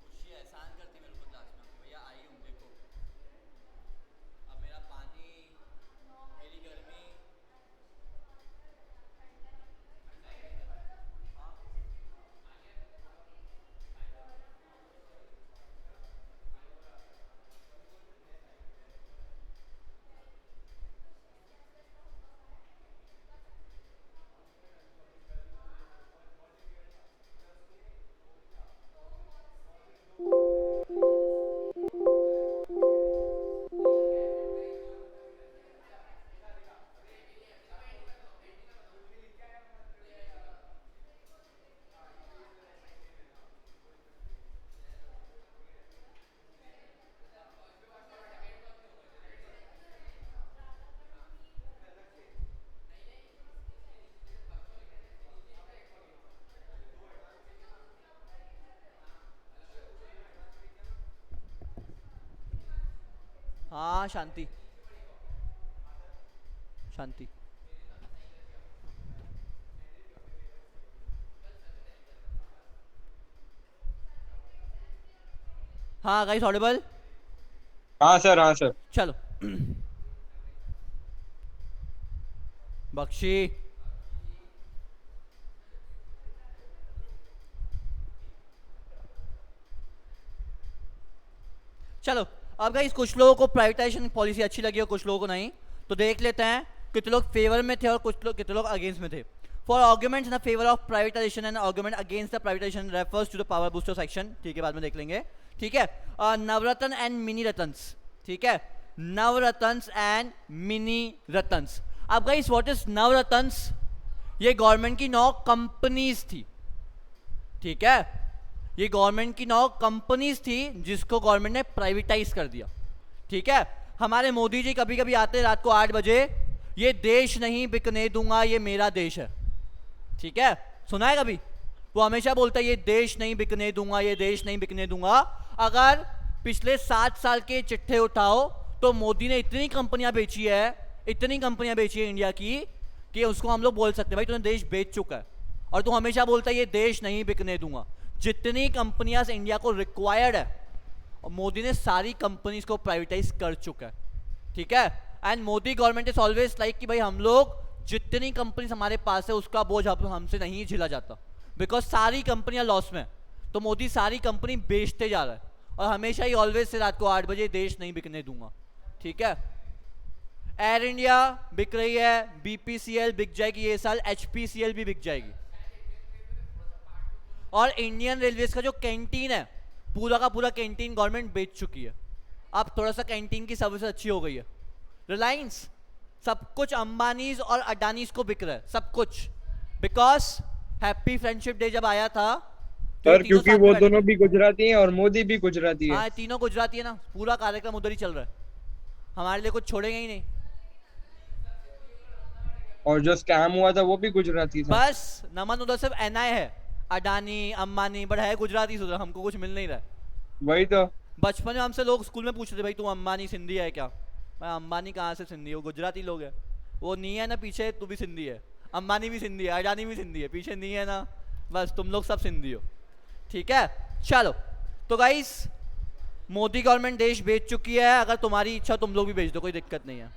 खुशी एहसान करती मेरे को क्लास में, भैया आई हूँ देखो, अब मेरा पानी, मेरी गर्मी। हाँ शांति, शांति। हाँ गाइस ऑडिबल, हाँ सर, हाँ सर। चलो। बख्शी, चलो अब गाइस कुछ लोगों को प्राइवेटाइजेशन पॉलिसी अच्छी लगी और कुछ लोगों को नहीं, तो देख लेते हैं कितने लोग फेवर में थे और कितने लोग अगेंस्ट में थे। For arguments in favour of privatisation and argument against the privatisation refers to the power booster section, ठीक है बाद में देख लेंगे, ठीक है। नवरत्न एंड मिनी रतन्स, ठीक है, नवरत्न एंड मिनी रतन्स। अब गाइस व्हाट इज नवरत्न? ये गवर्नमेंट की 9 कंपनीज थी, ठीक है, ये गवर्नमेंट की 9 कंपनीज थी जिसको गवर्नमेंट ने प्राइवेटाइज कर दिया, ठीक है। हमारे मोदी जी कभी कभी आते रात को 8 बजे, ये देश नहीं बिकने दूंगा, ये मेरा देश है, ठीक है, सुना है कभी? वो हमेशा बोलता है ये देश नहीं बिकने दूंगा, ये देश नहीं बिकने दूंगा। अगर पिछले 7 साल के चिट्ठे उठाओ तो मोदी ने इतनी कंपनियां बेची है, इतनी कंपनियां बेची है इंडिया की, कि उसको हम लोग बोल सकते हैं भाई तूने देश बेच चुका है, और तू हमेशा बोलता है ये देश नहीं बिकने दूंगा। जितनी कंपनियां इंडिया को रिक्वायर्ड है, और मोदी ने सारी कंपनीज को प्राइवेटाइज कर चुका है, ठीक है। And Modi government is always like कि भाई हम लोग जितनी कंपनीज हमारे पास है उसका बोझ हमसे नहीं झेला जाता, बिकॉज सारी कंपनियां लॉस में, तो मोदी सारी कंपनी बेचते जा रहा है, और हमेशा ही ऑलवेज से रात को 8 बजे देश नहीं बिकने दूंगा, ठीक है। एयर इंडिया बिक रही है, बीपीसीएल बिक जाएगी ये साल, एचपीसीएल भी बिक जाएगी, और इंडियन रेलवेज का जो कैंटीन है पूरा का पूरा कैंटीन गवर्नमेंट बेच चुकी है। अब थोड़ा सा कैंटीन की सर्विस अच्छी हो गई है। रिलायंस, सब कुछ अंबानीज और अडानीज को बिक रहा है, सब कुछ, बिकॉज हैप्पी फ्रेंडशिप डे जब आया था तो सर क्योंकि वो दोनों भी गुजराती हैं और मोदी भी गुजराती है। हाँ तीनों गुजराती है ना, पूरा कार्यक्रम उधर ही चल रहा है, हमारे लिए कुछ छोड़ेंगे ही नहीं। और जो स्कैम हुआ था वो भी गुजराती था। बस नमन उधर सिर्फ एनआई है, अडानी अंबानी, बट है गुजराती उधर, हमको कुछ मिल नहीं रहा है। वही तो बचपन में हमसे लोग स्कूल में पूछते थे भाई तू अंबानी सिंधी है क्या? मैं अंबानी कहाँ से सिंधी, वो गुजराती लोग है, वो नहीं है ना पीछे, तू भी सिंधी है, अंबानी भी सिंधी है, अडानी भी सिंधी है, पीछे नहीं है ना, बस तुम लोग सब सिंधी हो, ठीक है। चलो तो गाइस मोदी गवर्नमेंट देश बेच चुकी है, अगर तुम्हारी इच्छा तुम लोग भी बेच दो, कोई दिक्कत नहीं है।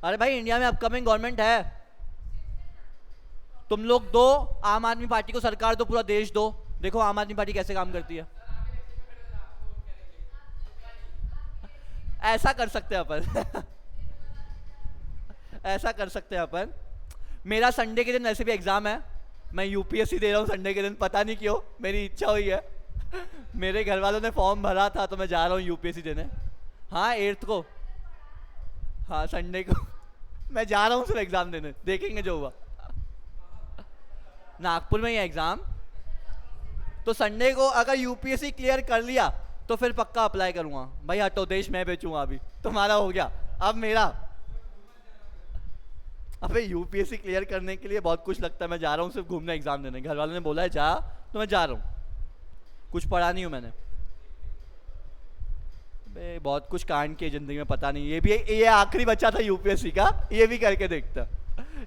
अरे भाई इंडिया में अपकमिंग गवर्नमेंट है, तुम लोग दो, आम आदमी पार्टी को सरकार दो, पूरा देश दो, देखो आम आदमी पार्टी कैसे काम करती है। ऐसा कर सकते हैं अपन ऐसा कर सकते हैं अपन। मेरा संडे के दिन वैसे भी एग्जाम है, मैं यूपीएससी दे रहा हूँ संडे के दिन, पता नहीं क्यों मेरी इच्छा हुई है मेरे घर वालों ने फॉर्म भरा था तो मैं जा रहा हूँ यूपीएससी देने। हाँ 8th को, हाँ संडे को मैं जा रहा हूँ सिर्फ एग्जाम देने, देखेंगे जो हुआ। नागपुर में ही एग्जाम, तो संडे को अगर यूपीएससी क्लियर कर लिया तो फिर पक्का अप्लाई करूंगा। भाई हटो, देश मैं बेचूंगा, अभी तुम्हारा हो गया, अब मेरा। अबे यूपीएससी क्लियर करने के लिए बहुत कुछ लगता है, मैं जा रहा हूँ सिर्फ घूमने एग्जाम देने, घर वालों ने बोला है जा, तो मैं जा रहा हूँ, कुछ पढ़ा नहीं हूँ मैंने। बे बहुत कुछ कांड किए जिंदगी में, पता नहीं ये आखिरी बच्चा था यूपीएससी का, ये भी करके देखता।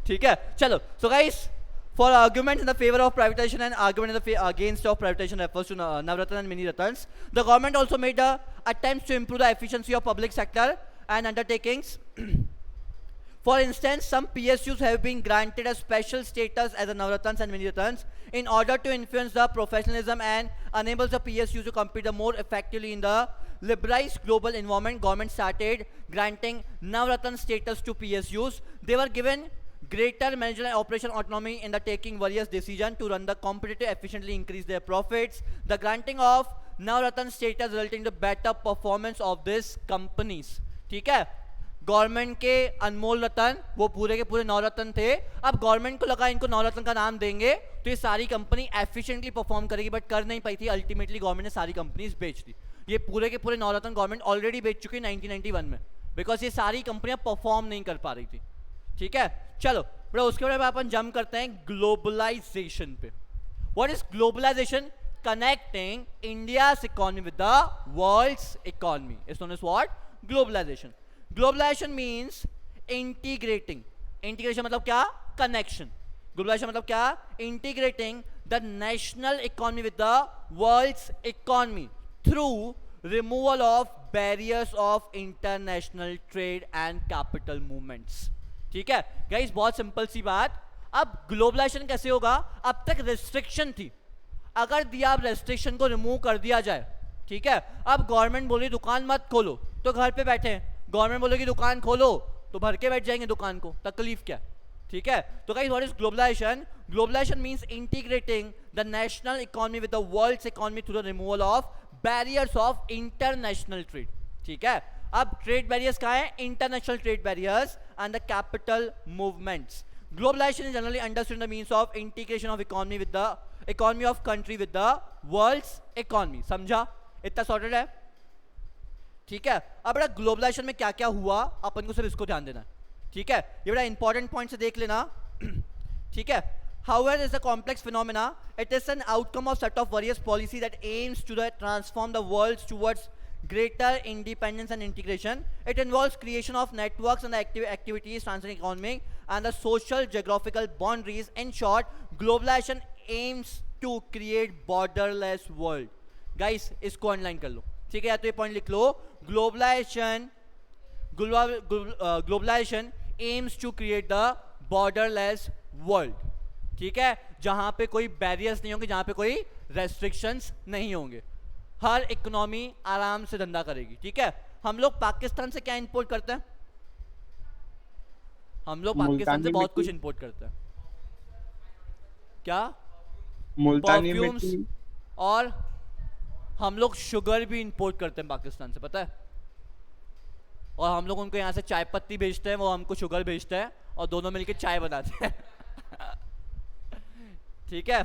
ठीक है चलो। So guys, for arguments in the favor of privatization and argument in the against of privatization refers to Navratna and Mini Ratans. The government also made attempts to improve the efficiency of public sector and undertakings. For instance, some PSUs have been granted a special status as a Navratans and Mini Ratans in order to influence the professionalism and enables the PSUs to compete more effectively in the liberalized global environment. Government started granting Navratan status to PSUs. They were given greater managerial and operational autonomy in the taking various decisions to run the competitive efficiently increase their profits. The granting of Navratan status resulting in the better performance of these companies. ठीक है, government के अनमोल रतन वो पूरे के पूरे नवरत्न थे, अब government को लगा इनको नवरत्न का नाम देंगे तो ये सारी कंपनी एफिशिएंटली परफॉर्म करेगी, बट कर नहीं पाई थी। अल्टीमेटली गवर्नमेंट ने सारी कंपनीज बेच दी। ये पूरे के पूरे नवरत्न गवर्नमेंट ऑलरेडी बेच चुकी है 1991 में, बिकॉज ये सारी कंपनियां परफॉर्म नहीं कर पा रही थी। ठीक है चलो, बड़ा उसके बाद अपन जंप करते हैं ग्लोबलाइजेशन पे। What is globalisation? Connecting India's economy with the world's economy is known as what? Globalisation. Globalisation means integrating. Integration मतलब क्या? कनेक्शन। ग्लोबलाइजेशन मतलब क्या? Integrating the national economy with the world's economy through removal of barriers of international trade and capital movements. ठीक है guys, बहुत simple सी बात। अब globalisation कैसे होगा? अब तक रेस्ट्रिक्शन थी, अगर दिया अब रेस्ट्रिक्शन को रिमूव कर दिया जाए, ठीक है, अब गवर्नमेंट बोली दुकान मत खोलो तो घर पे बैठे हैं, गवर्नमेंट बोलेगी दुकान खोलो तो भर के बैठ जाएंगे दुकान को, तकलीफ क्या? ठीक है, तो guys what is globalisation? Globalisation means integrating the national economy with the world's economy through the removal of barriers of international trade. ठीक है, अब ट्रेड बैरियर्स कहाँ है? International trade barriers and the capital movements. Globalisation is generally understood in the means of integration of economy with the economy of country with the world's economy. समझा? इतना sorted है। ठीक है, अब बड़ा ग्लोबलाइजेशन में क्या क्या हुआ अपन को सिर्फ इसको ध्यान देना है। ठीक है, ये बड़ा इंपॉर्टेंट पॉइंट से देख लेना। ठीक है, however is a complex phenomena, it is an outcome of set of various policy that aims to transform the world towards greater independence and integration. It involves creation of networks and activities transcending economic and the social geographical boundaries. In short, globalization aims to create borderless world. Guys, इसको underline कर लो। ठीक है, या तो ये point लिख लो, globalisation aims to create the borderless world. ठीक है, जहां पे कोई बैरियर्स नहीं होंगे, जहां पे कोई रेस्ट्रिक्शंस नहीं होंगे, हर इकोनॉमी आराम से धंधा करेगी। ठीक है, हम लोग पाकिस्तान से क्या इंपोर्ट करते हैं? हम लोग पाकिस्तान से बहुत कुछ इंपोर्ट करते हैं। क्या? मुल्तानी परफ्यूम्स, मिट्टी। और हम लोग शुगर भी इंपोर्ट करते हैं पाकिस्तान से, पता है? और हम लोग उनको यहाँ से चाय पत्ती भेजते हैं, वो हमको शुगर भेजते हैं, और दोनों मिलकर चाय बनाते हैं। ठीक है,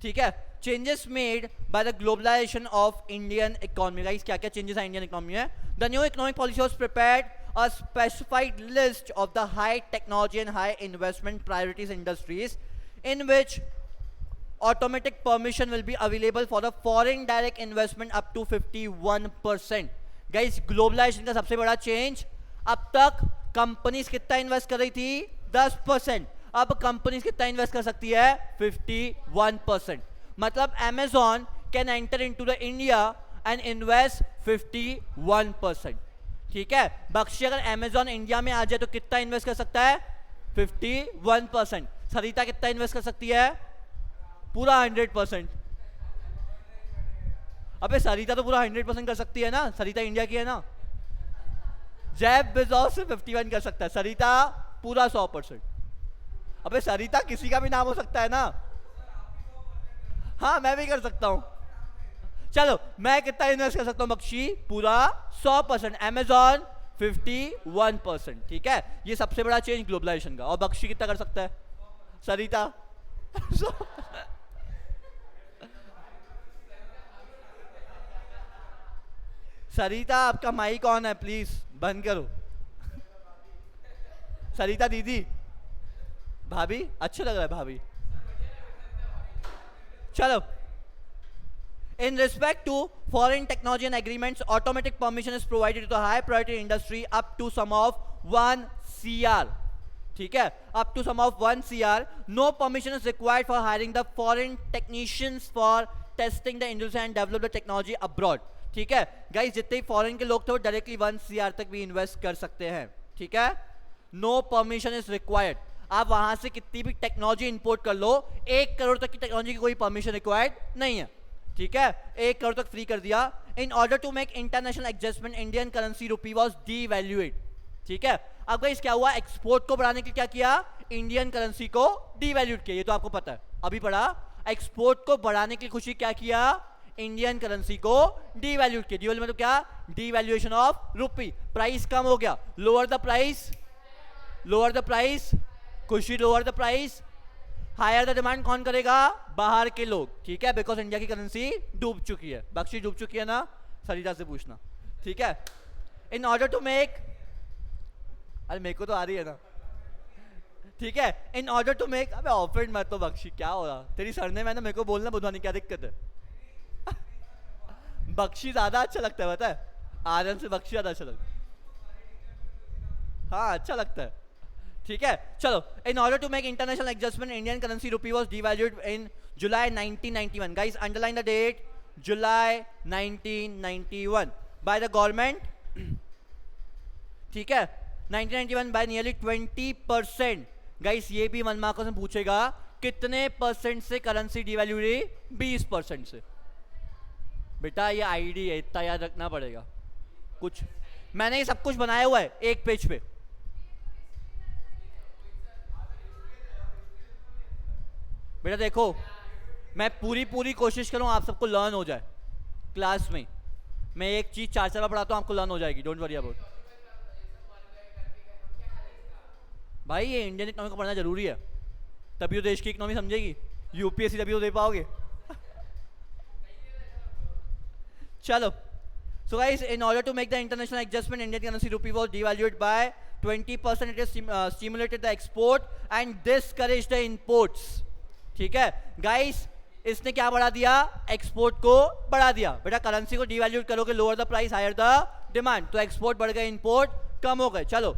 ठीक है, changes made by the globalisation of Indian economy. Guys, क्या क्या चेंजेस है इंडियन इकोनॉमी में? The new economic policy was prepared a specified list of the high technology and high investment priorities industries in which automatic permission will be available for the foreign direct investment up to 51%. Guys, globalization का सबसे बड़ा change, अब तक companies कितना invest कर रही थी? 10%, अब कंपनीज कितना इन्वेस्ट कर सकती है? 51%। मतलब Amazon can enter into the India and invest 51%। ठीक है, बख्शी अगर अमेजॉन इंडिया में आ जाए तो कितना इन्वेस्ट कर सकता है? 51%। सरिता कितना इन्वेस्ट कर सकती है? पूरा 100%। अबे सरिता तो पूरा 100% कर सकती है ना, सरिता इंडिया की है ना। जेफ बेजोस से 51 कर सकता है, सरिता पूरा 100%। अबे सरिता किसी का भी नाम हो सकता है ना। हाँ, मैं भी कर सकता हूँ। चलो, मैं कितना इन्वेस्ट कर सकता हूँ? बख्शी पूरा 100%, अमेजॉन 51%। ठीक है, ये सबसे बड़ा चेंज ग्लोबलाइजेशन का। और बख्शी कितना कर सकता है? सरिता। सरिता, आपका माइक ऑन है, प्लीज बंद करो। सरिता दीदी, भाभी, अच्छा लग रहा है भाभी। चलो In respect to foreign technology and agreements, automatic permission is provided to the high priority industry up to sum of 1 CR. ठीक है, up to sum of 1 CR. No permission is required for hiring the foreign technicians for testing the industry and develop the technology abroad. ठीक है guys, जितने foreign के लोग थे वो directly 1 CR तक भी इन्वेस्ट कर सकते हैं. ठीक है, नो परमिशन इज रिक्वायर्ड. आप वहां से कितनी भी टेक्नोलॉजी इंपोर्ट कर लो, 1 करोड़ तक की टेक्नोलॉजी की कोई परमिशन रिक्वायर्ड नहीं है. ठीक है, 1 करोड़ तक फ्री कर दिया. In order to make international adjustment Indian currency rupee was devaluate. ठीक है, अब गाइस क्या हुआ, एक्सपोर्ट को बढ़ाने के लिए क्या किया, इंडियन करेंसी को डीवैल्यूएट किया. ये तो आपको पता है, अभी पढ़ा. एक्सपोर्ट को बढ़ाने की खुशी क्या किया, इंडियन करेंसी को डीवैल्यूएट किया. डीवैल्यू मतलब क्या, डीवैल्यूएशन ऑफ रुपी. प्राइस कम हो गया, lower the price, lower the price, खुशी lower the price, higher the demand कौन करेगा, बाहर के लोग. ठीक है, बिकॉज इंडिया की करेंसी डूब चुकी है. बख्शी डूब चुकी है ना, सरिता से पूछना. ठीक है, इन ऑर्डर टू मेक, अरे मेरे को तो आ रही है ना. ठीक है, इन ऑर्डर टू मेक, अबे ऑफेंड मत तो बख्शी, क्या हो रहा तेरी सरने में ना, मेरे को बोलना बुधवानी क्या दिक्कत है. बख्शी ज्यादा अच्छा लगता है, पता है, आर्यन से बख्शी ज्यादा अच्छा लगता है. हाँ अच्छा लगता है. ठीक है, चलो. In order to make international adjustment Indian currency rupee was devalued in July 1991. Guys underline the date, July 1991 by the government. ठीक है, 1991 बाय नियरली 20%. गाइस ये भी मनमाको से पूछेगा कितने परसेंट से करेंसी डिवैल्यू हुई, 20% से. बेटा ये आईडी है, इतना याद रखना पड़ेगा. कुछ मैंने ये सब कुछ बनाया हुआ है एक पेज पे. बेटा देखो, मैं पूरी कोशिश करूं आप सबको लर्न हो जाए क्लास में. मैं एक चीज 4 बार पढ़ाता हूं, आपको लर्न हो जाएगी, डोंट वरी अबाउट. भाई ये इंडियन इकोनॉमी को पढ़ना जरूरी है, तभी तो देश की इकोनॉमी समझेगी. यूपीएससी तभी तो दे पाओगे. चलो. So guys, in order to make the international adjustment, Indian currency rupee was devalued by 20%. It has stimulated the export and discouraged the imports. ठीक है गाइस, इसने क्या बढ़ा दिया, एक्सपोर्ट को बढ़ा दिया. बेटा करेंसी को डिवैल्यूट करोगे, lower the price higher the demand, तो एक्सपोर्ट बढ़ गए, इंपोर्ट कम हो गए. चलो.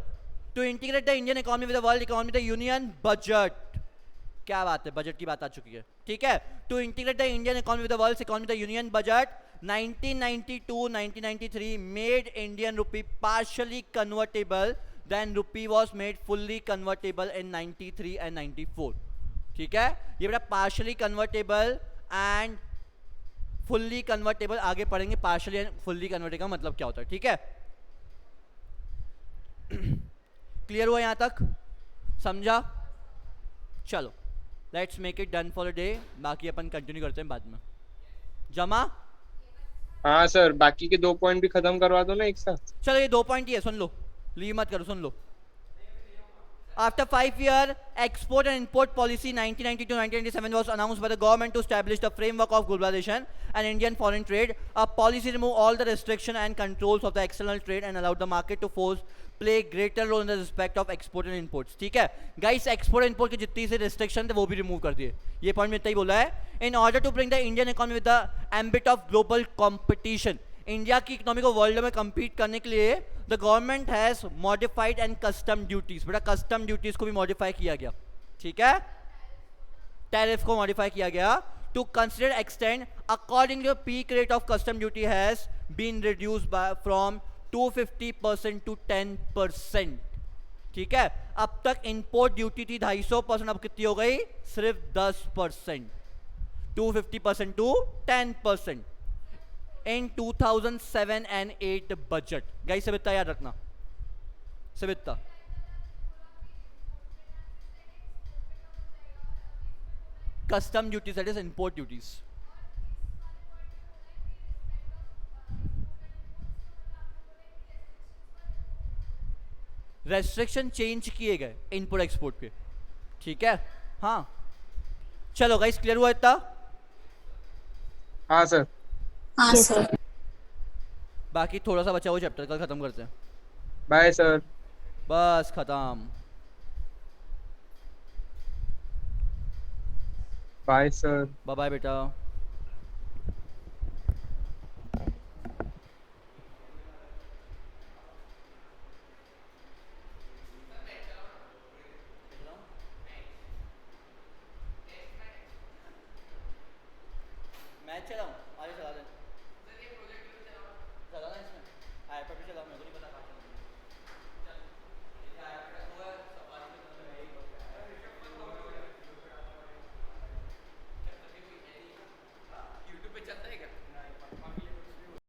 To integrate the Indian economy with the world economy, the union budget. क्या बात है, बजट की बात आ चुकी है. ठीक है, to integrate the Indian economy with the world economy, the union budget 1992-1993 made Indian rupee partially convertible, then rupee was made fully convertible in 93 and 94. ठीक है, ये बेटा partially convertible and fully convertible आगे पढ़ेंगे. partially and fully convertible का मतलब क्या होता है. ठीक है, क्लियर हुआ यहाँ तक, समझा. चलो let's make it done for a day, बाकी अपन कंटिन्यू करते हैं बाद में. जमा. हाँ सर, बाकी के 2 पॉइंट भी खत्म करवा दो ना एक साथ. चलो ये 2 पॉइंट ही है, सुन लो, लीव मत करो, सुन लो. After 5-year export and import policy 1992-1997 was announced by the government to establish the framework of globalization and Indian foreign trade. A policy removed all the restriction and controls of the external trade and allowed the market to play greater role in the respect of export and imports. ठीक है guys, export and import के जितनी से restriction थे वो भी remove कर दिए. ये point में इतना ही बोला है. In order to bring the Indian economy with the ambit of global competition, India की इकोनॉमी को वर्ल्ड में compete करने के लिए the government has modified and custom duties. बेटा कस्टम ड्यूटीज को भी मॉडिफाई किया गया. ठीक है, टैरिफ को मॉडिफाई किया गया. To consider extend according to peak rate of custom duty has been reduced by from 250% to 10%. ठीक है, अब तक इंपोर्ट ड्यूटी थी 250%, अब कितनी हो गई, सिर्फ 10%. 250% to 10% in 2007 and 8 budget. Guys सब इतना याद रखना, सब इतना. Custom duties, that is import duties. Restriction change किए गए इंपोर्ट एक्सपोर्ट पे. ठीक है, हाँ चलो गाइस, क्लियर हुआ इतना. हाँ सर. हाँ सर. बाकी थोड़ा सा बचा हुआ चैप्टर कल खत्म करते हैं. Bye sir. बस खत्म. Bye sir. बाय बाय बेटा. चलो